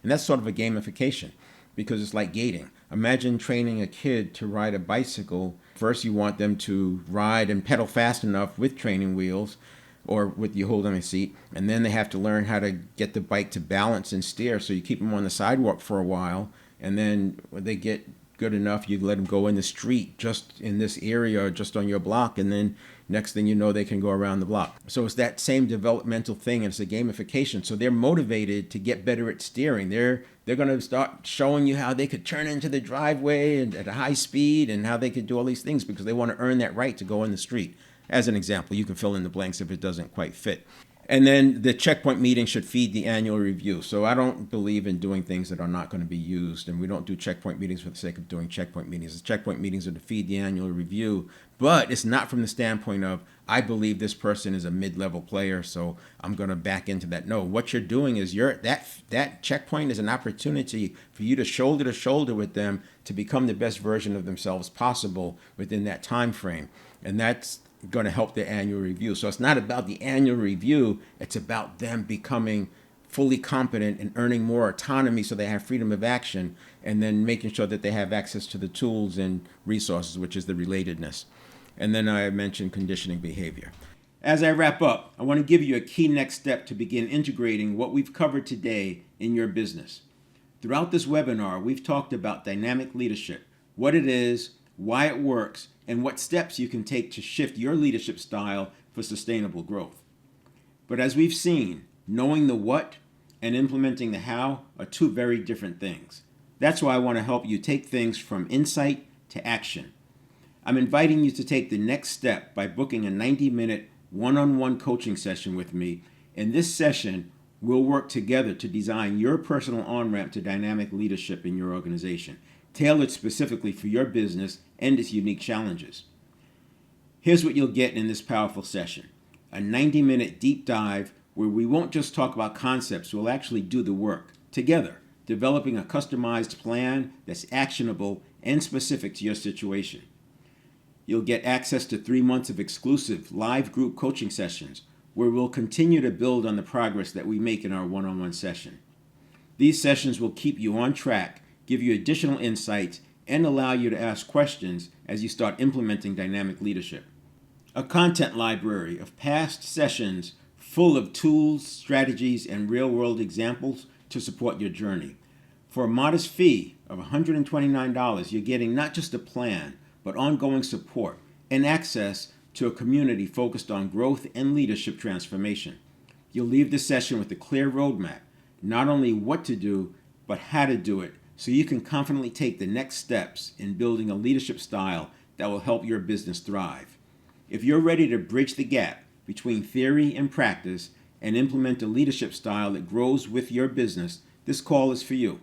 S1: that's sort of a gamification, because it's like gating. Imagine training a kid to ride a bicycle. First, you want them to ride and pedal fast enough with training wheels, or with you hold on a seat, and then they have to learn how to get the bike to balance and steer. So you keep them on the sidewalk for a while, and then when they get good enough, you let them go in the street, just in this area, or just on your block, and then next thing you know, they can go around the block. So it's that same developmental thing, and it's a gamification. So they're motivated to get better at steering. They're going to start showing you how they could turn into the driveway and at a high speed, and how they could do all these things because they want to earn that right to go in the street. As an example, you can fill in the blanks if it doesn't quite fit. And then the checkpoint meeting should feed the annual review. So I don't believe in doing things that are not going to be used, and we don't do checkpoint meetings for the sake of doing checkpoint meetings. The checkpoint meetings are to feed the annual review, but it's not from the standpoint of, I believe this person is a mid-level player, so I'm going to back into that. No, what you're doing is that checkpoint is an opportunity for you to shoulder with them to become the best version of themselves possible within that time frame. And that's going to help their annual review. So it's not about the annual review, it's about them becoming fully competent and earning more autonomy so they have freedom of action, and then making sure that they have access to the tools and resources, which is the relatedness. And then I mentioned conditioning behavior. As I wrap up, I want to give you a key next step to begin integrating what we've covered today in your business. Throughout this webinar, we've talked about dynamic leadership, what it is, why it works, and what steps you can take to shift your leadership style for sustainable growth. But as we've seen, knowing the what and implementing the how are two very different things. That's why I want to help you take things from insight to action. I'm inviting you to take the next step by booking a 90-minute one-on-one coaching session with me. In this session, we'll work together to design your personal on-ramp to dynamic leadership in your organization, tailored specifically for your business and its unique challenges. Here's what you'll get in this powerful session: a 90-minute deep dive where we won't just talk about concepts, we'll actually do the work together, developing a customized plan that's actionable and specific to your situation. You'll get access to 3 months of exclusive live group coaching sessions where we'll continue to build on the progress that we make in our one-on-one session. These sessions will keep you on track, give you additional insights, and allow you to ask questions as you start implementing dynamic leadership. A content library of past sessions full of tools, strategies, and real-world examples to support your journey. For a modest fee of $129, you're getting not just a plan, but ongoing support and access to a community focused on growth and leadership transformation. You'll leave the session with a clear roadmap, not only what to do, but how to do it, so you can confidently take the next steps in building a leadership style that will help your business thrive. If you're ready to bridge the gap between theory and practice and implement a leadership style that grows with your business, this call is for you.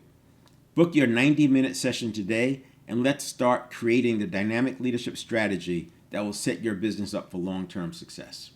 S1: Book your 90-minute session today, and let's start creating the dynamic leadership strategy that will set your business up for long-term success.